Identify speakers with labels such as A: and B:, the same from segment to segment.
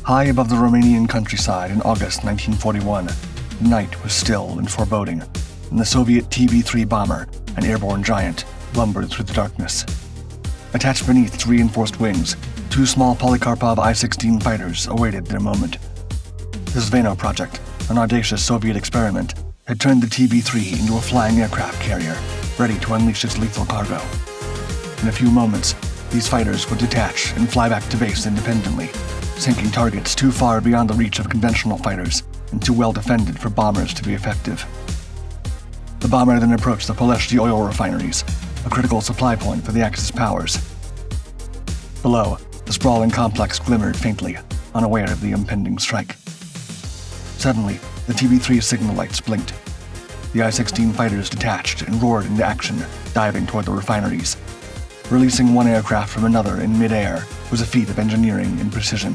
A: High above the Romanian countryside in August 1941, the night was still and foreboding, and the Soviet TB-3 bomber, an airborne giant, lumbered through the darkness. Attached beneath its reinforced wings, two small Polikarpov I-16 fighters awaited their moment. The Zveno project, an audacious Soviet experiment, had turned the TB-3 into a flying aircraft carrier, ready to unleash its lethal cargo. In a few moments, these fighters would detach and fly back to base independently, sinking targets too far beyond the reach of conventional fighters and too well defended for bombers to be effective. The bomber then approached the Ploiești oil refineries, a critical supply point for the Axis powers. Below, the sprawling complex glimmered faintly, unaware of the impending strike. Suddenly, the TB-3's signal lights blinked. The I-16 fighters detached and roared into action, diving toward the refineries. Releasing one aircraft from another in mid-air was a feat of engineering and precision.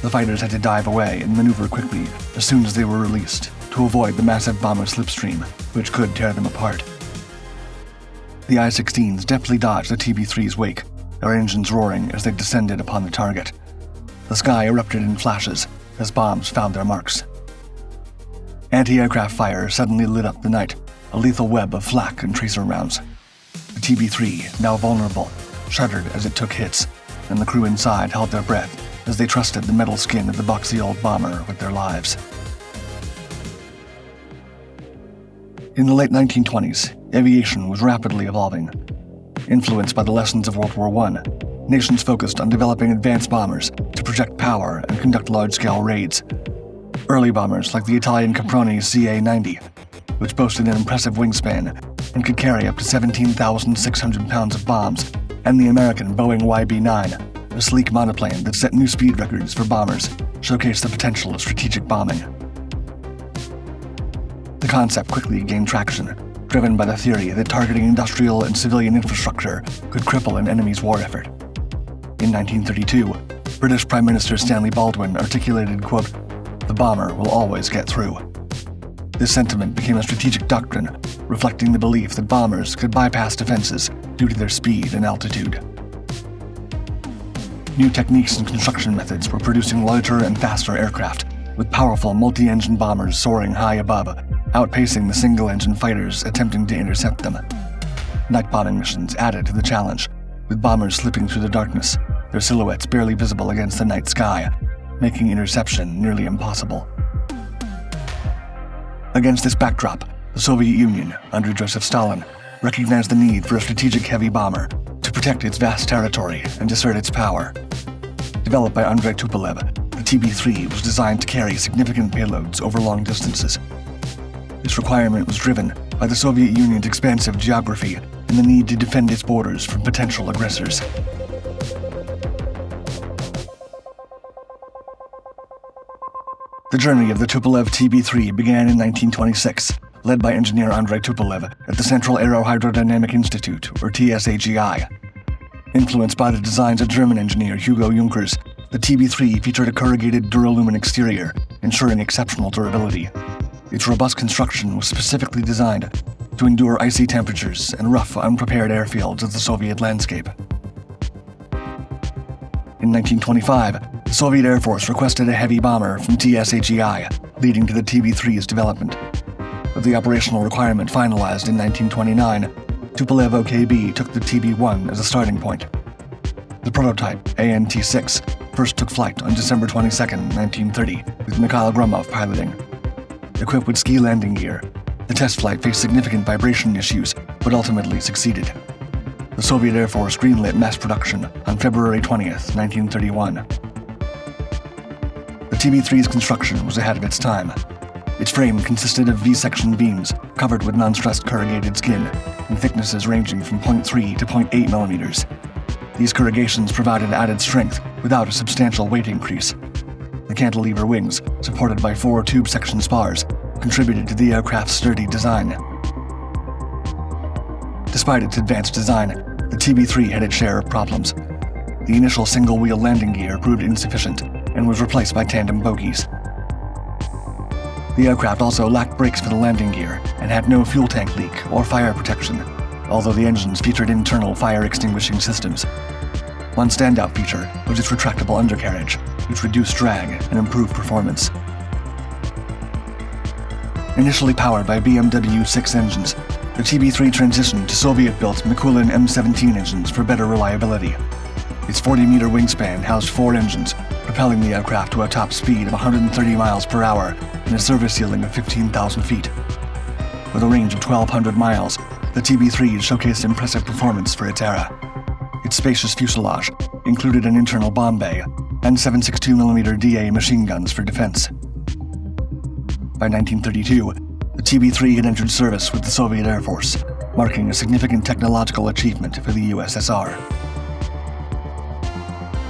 A: The fighters had to dive away and maneuver quickly as soon as they were released to avoid the massive bomber slipstream, which could tear them apart. The I-16s deftly dodged the TB-3's wake, their engines roaring as they descended upon the target. The sky erupted in flashes as bombs found their marks. Anti-aircraft fire suddenly lit up the night, a lethal web of flak and tracer rounds. The TB-3, now vulnerable, shuddered as it took hits, and the crew inside held their breath as they trusted the metal skin of the boxy old bomber with their lives. In the late 1920s, aviation was rapidly evolving. Influenced by the lessons of World War I, nations focused on developing advanced bombers to project power and conduct large-scale raids. Early bombers like the Italian Caproni CA-90, which boasted an impressive wingspan and could carry up to 17,600 pounds of bombs, and the American Boeing YB-9, a sleek monoplane that set new speed records for bombers, showcased the potential of strategic bombing. The concept quickly gained traction, driven by the theory that targeting industrial and civilian infrastructure could cripple an enemy's war effort. In 1932, British Prime Minister Stanley Baldwin articulated, quote, "The bomber will always get through." This sentiment became a strategic doctrine, reflecting the belief that bombers could bypass defenses due to their speed and altitude. New techniques and construction methods were producing larger and faster aircraft, with powerful multi-engine bombers soaring high above, outpacing the single-engine fighters attempting to intercept them. Night bombing missions added to the challenge, with bombers slipping through the darkness, their silhouettes barely visible against the night sky, making interception nearly impossible. Against this backdrop, the Soviet Union, under Joseph Stalin, recognized the need for a strategic heavy bomber to protect its vast territory and assert its power. Developed by Andrei Tupolev, the TB-3 was designed to carry significant payloads over long distances. This requirement was driven by the Soviet Union's expansive geography and the need to defend its borders from potential aggressors. The journey of the Tupolev TB-3 began in 1926, led by engineer Andrei Tupolev at the Central Aerohydrodynamic Institute, or TSAGI. Influenced by the designs of German engineer Hugo Junkers, the TB-3 featured a corrugated duralumin exterior, ensuring exceptional durability. Its robust construction was specifically designed to endure icy temperatures and rough, unprepared airfields of the Soviet landscape. In 1925, the Soviet Air Force requested a heavy bomber from TSAGI, leading to the TB-3's development. With the operational requirement finalized in 1929, Tupolev OKB took the TB-1 as a starting point. The prototype, AN-T6, first took flight on December 22, 1930, with Mikhail Gromov piloting. Equipped with ski landing gear, the test flight faced significant vibration issues, but ultimately succeeded. The Soviet Air Force greenlit mass production on February 20, 1931. The TB-3's construction was ahead of its time. Its frame consisted of V-section beams covered with non-stressed corrugated skin in thicknesses ranging from 0.3 to 0.8 millimeters. These corrugations provided added strength without a substantial weight increase. The cantilever wings, supported by 4 tube-section spars, contributed to the aircraft's sturdy design. Despite its advanced design, the TB-3 had its share of problems. The initial single-wheel landing gear proved insufficient and was replaced by tandem bogies. The aircraft also lacked brakes for the landing gear and had no fuel tank leak or fire protection, although the engines featured internal fire extinguishing systems. One standout feature was its retractable undercarriage, which reduced drag and improved performance. Initially powered by BMW 6 engines, the TB3 transitioned to Soviet-built Mikulin M17 engines for better reliability. Its 40-meter wingspan housed 4 engines, propelling the aircraft to a top speed of 130 miles per hour and a service ceiling of 15,000 feet. With a range of 1,200 miles, the TB3 showcased impressive performance for its era. Its spacious fuselage included an internal bomb bay and 7.62mm DA machine guns for defense. By 1932, the TB3 had entered service with the Soviet Air Force, marking a significant technological achievement for the USSR.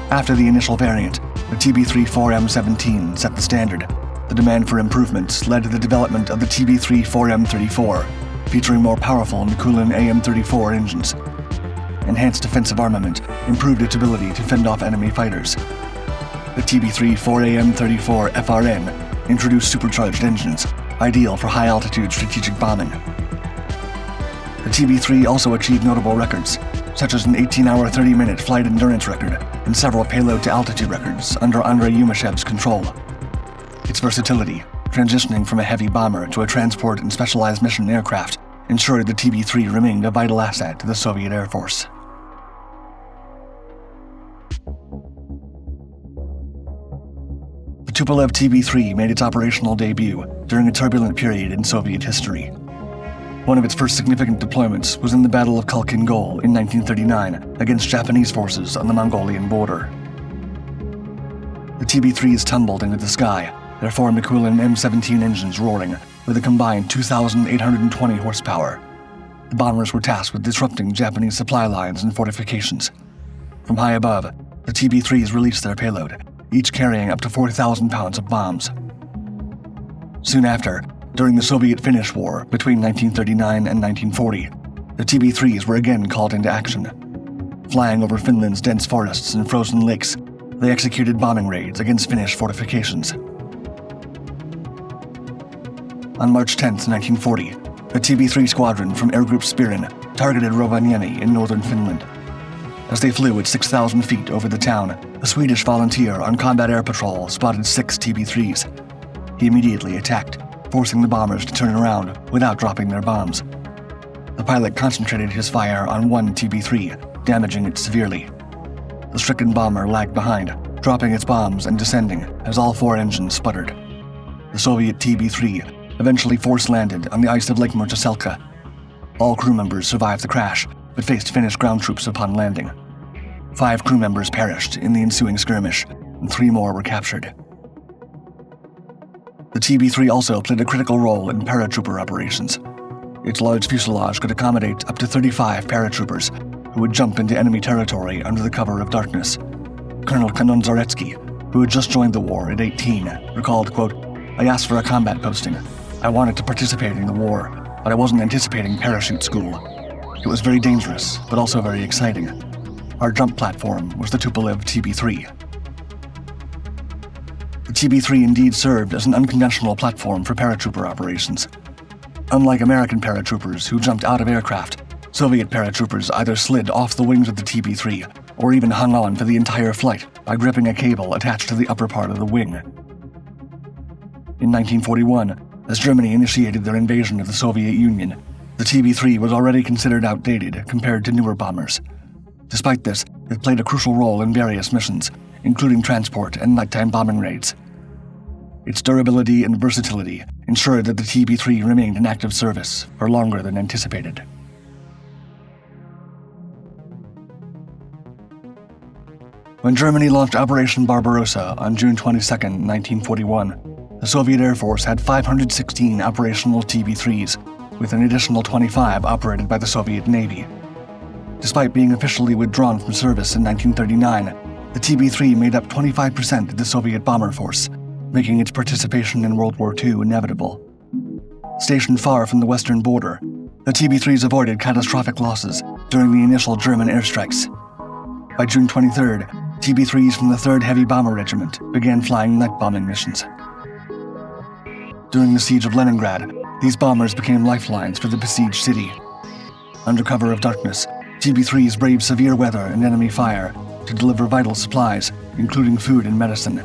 A: After the initial variant, the TB3-4M17 set the standard. The demand for improvements led to the development of the TB3-4M34, featuring more powerful Mikulin AM-34 engines. Enhanced defensive armament improved its ability to fend off enemy fighters. The TB3-4AM-34 FRN introduced supercharged engines, ideal for high-altitude strategic bombing. The TB3 also achieved notable records, such as an 18-hour 30-minute flight endurance record and several payload-to-altitude records under Andrei Yumashev's control. Its versatility, transitioning from a heavy bomber to a transport and specialized mission aircraft, ensured the TB3 remained a vital asset to the Soviet Air Force. The Tupolev TB3 made its operational debut during a turbulent period in Soviet history. One of its first significant deployments was in the Battle of Khalkhin Gol in 1939 against Japanese forces on the Mongolian border. The TB3s tumbled into the sky, their 4 Mikulin M17 engines roaring with a combined 2,820 horsepower. The bombers were tasked with disrupting Japanese supply lines and fortifications. From high above, the TB3s released their payload, each carrying up to 4,000 pounds of bombs. Soon after, during the Soviet-Finnish War between 1939 and 1940, the TB3s were again called into action. Flying over Finland's dense forests and frozen lakes, they executed bombing raids against Finnish fortifications. On March 10, 1940, the TB3 squadron from Air Group Spirin targeted Rovaniemi in northern Finland. As they flew at 6,000 feet over the town, a Swedish volunteer on combat air patrol spotted 6 TB3s. He immediately attacked, forcing the bombers to turn around without dropping their bombs. The pilot concentrated his fire on one TB3, damaging it severely. The stricken bomber lagged behind, dropping its bombs and descending as all 4 engines sputtered. The Soviet TB3 eventually force-landed on the ice of Lake Murtaselka. All crew members survived the crash, but faced Finnish ground troops upon landing. 5 crew members perished in the ensuing skirmish, and 3 more were captured. The TB3 also played a critical role in paratrooper operations. Its large fuselage could accommodate up to 35 paratroopers who would jump into enemy territory under the cover of darkness. Colonel Kanon Zaretsky, who had just joined the war at 18, recalled, quote, "I asked for a combat posting. I wanted to participate in the war, but I wasn't anticipating parachute school. It was very dangerous, but also very exciting. Our jump platform was the Tupolev TB3. The TB3 indeed served as an unconventional platform for paratrooper operations. Unlike American paratroopers who jumped out of aircraft, Soviet paratroopers either slid off the wings of the TB3 or even hung on for the entire flight by gripping a cable attached to the upper part of the wing. In 1941, as Germany initiated their invasion of the Soviet Union, the TB3 was already considered outdated compared to newer bombers. Despite this, it played a crucial role in various missions, including transport and nighttime bombing raids. Its durability and versatility ensured that the TB3 remained in active service for longer than anticipated. When Germany launched Operation Barbarossa on June 22, 1941, the Soviet Air Force had 516 operational TB3s, with an additional 25 operated by the Soviet Navy. Despite being officially withdrawn from service in 1939, the TB3 made up 25% of the Soviet bomber force, making its participation in World War II inevitable. Stationed far from the western border, the TB3s avoided catastrophic losses during the initial German airstrikes. By June 23rd, TB3s from the 3rd Heavy Bomber Regiment began flying night bombing missions. During the siege of Leningrad, these bombers became lifelines for the besieged city. Under cover of darkness, TB3s braved severe weather and enemy fire to deliver vital supplies including food and medicine.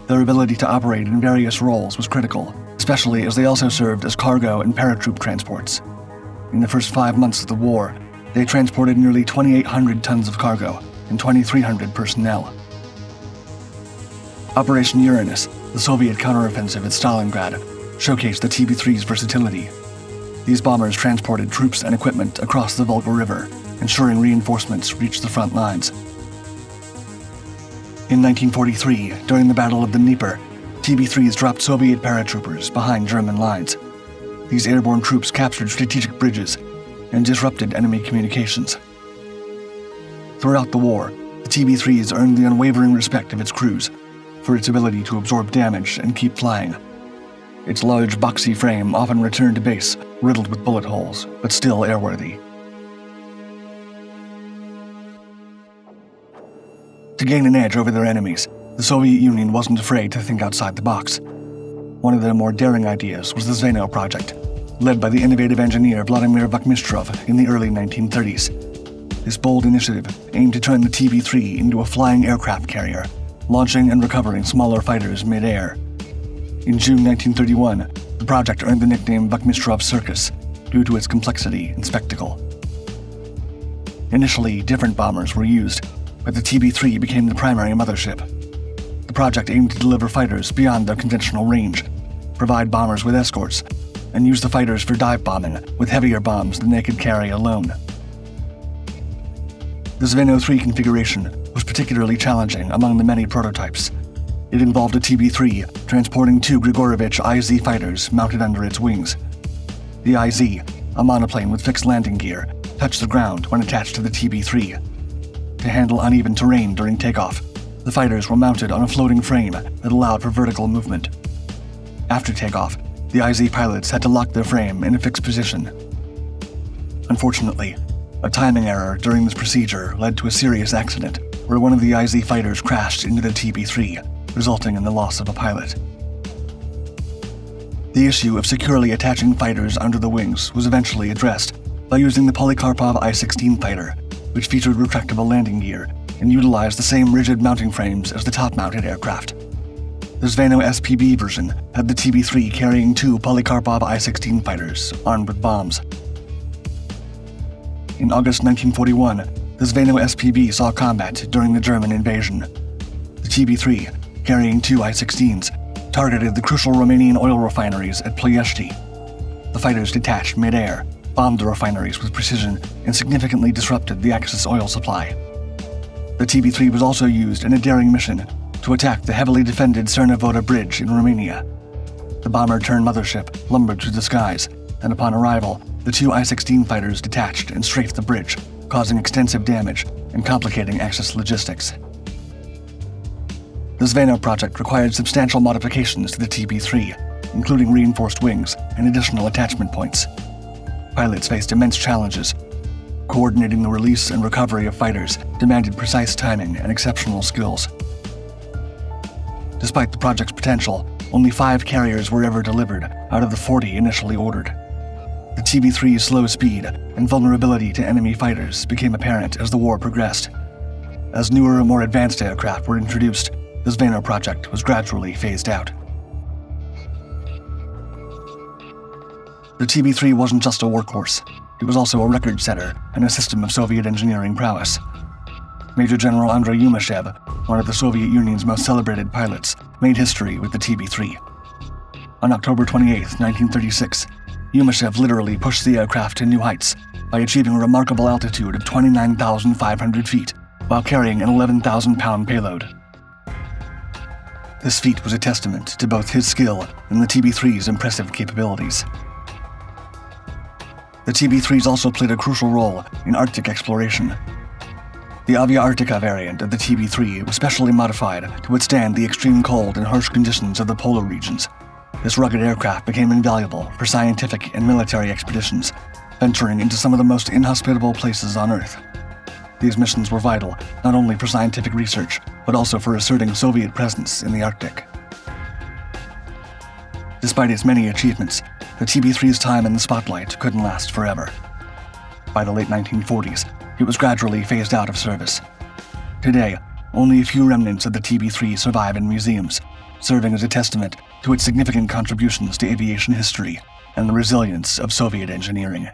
A: Their ability to operate in various roles was critical, especially as they also served as cargo and paratroop transports. In the first 5 months of the war, they transported nearly 2,800 tons of cargo and 2,300 personnel. Operation Uranus, the Soviet counteroffensive at Stalingrad, showcased the TB-3's versatility. These bombers transported troops and equipment across the Volga River, ensuring reinforcements reached the front lines. In 1943, during the Battle of the Dnieper, TB-3s dropped Soviet paratroopers behind German lines. These airborne troops captured strategic bridges and disrupted enemy communications. Throughout the war, the TB-3s earned the unwavering respect of its crews for its ability to absorb damage and keep flying. Its large, boxy frame often returned to base, riddled with bullet holes, but still airworthy. To gain an edge over their enemies, the Soviet Union wasn't afraid to think outside the box. One of their more daring ideas was the Zveno project, led by the innovative engineer Vladimir Vakhmistrov in the early 1930s. This bold initiative aimed to turn the TB-3 into a flying aircraft carrier, launching and recovering smaller fighters mid-air. In June 1931, the project earned the nickname Vakhmistrov Circus due to its complexity and spectacle. Initially, different bombers were used, but the TB-3 became the primary mothership. The project aimed to deliver fighters beyond their conventional range, provide bombers with escorts, and use the fighters for dive bombing with heavier bombs than they could carry alone. The Zveno 3 configuration was particularly challenging among the many prototypes. It involved a TB-3 transporting 2 Grigorovich IZ fighters mounted under its wings. The IZ, a monoplane with fixed landing gear, touched the ground when attached to the TB-3. To handle uneven terrain during takeoff, the fighters were mounted on a floating frame that allowed for vertical movement. After takeoff, the IZ pilots had to lock their frame in a fixed position. Unfortunately, a timing error during this procedure led to a serious accident where one of the IZ fighters crashed into the TB-3, resulting in the loss of a pilot. The issue of securely attaching fighters under the wings was eventually addressed by using the Polikarpov I-16 fighter, which featured retractable landing gear and utilized the same rigid mounting frames as the top-mounted aircraft. The Zveno SPB version had the TB-3 carrying 2 Polikarpov I-16 fighters armed with bombs. In August 1941, the Zveno SPB saw combat during the German invasion. The TB-3, carrying 2 I-16s, targeted the crucial Romanian oil refineries at Ploiești. The fighters detached mid-air, bombed the refineries with precision, and significantly disrupted the Axis oil supply. The TB-3 was also used in a daring mission to attack the heavily defended Cernavoda Bridge in Romania. The bomber-turned-mothership lumbered through the skies, and upon arrival, the 2 I-16 fighters detached and strafed the bridge, causing extensive damage and complicating Axis logistics. The Zveno project required substantial modifications to the TB-3, including reinforced wings and additional attachment points. Pilots faced immense challenges. Coordinating the release and recovery of fighters demanded precise timing and exceptional skills. Despite the project's potential, only 5 carriers were ever delivered out of the 40 initially ordered. The TB-3's slow speed and vulnerability to enemy fighters became apparent as the war progressed. As newer, more advanced aircraft were introduced, the Zveno project was gradually phased out. The TB-3 wasn't just a workhorse. It was also a record setter and a system of Soviet engineering prowess. Major General Andrei Yumashev, one of the Soviet Union's most celebrated pilots, made history with the TB-3. On October 28, 1936, Yumashev literally pushed the aircraft to new heights by achieving a remarkable altitude of 29,500 feet while carrying an 11,000-pound payload. This feat was a testament to both his skill and the TB-3's impressive capabilities. The TB-3s also played a crucial role in Arctic exploration. The Avia Arctica variant of the TB-3 was specially modified to withstand the extreme cold and harsh conditions of the polar regions. This rugged aircraft became invaluable for scientific and military expeditions, venturing into some of the most inhospitable places on Earth. These missions were vital not only for scientific research, but also for asserting Soviet presence in the Arctic. Despite its many achievements, the TB-3's time in the spotlight couldn't last forever. By the late 1940s, it was gradually phased out of service. Today, Only a few remnants of the TB-3 survive in museums, serving as a testament to its significant contributions to aviation history and the resilience of Soviet engineering.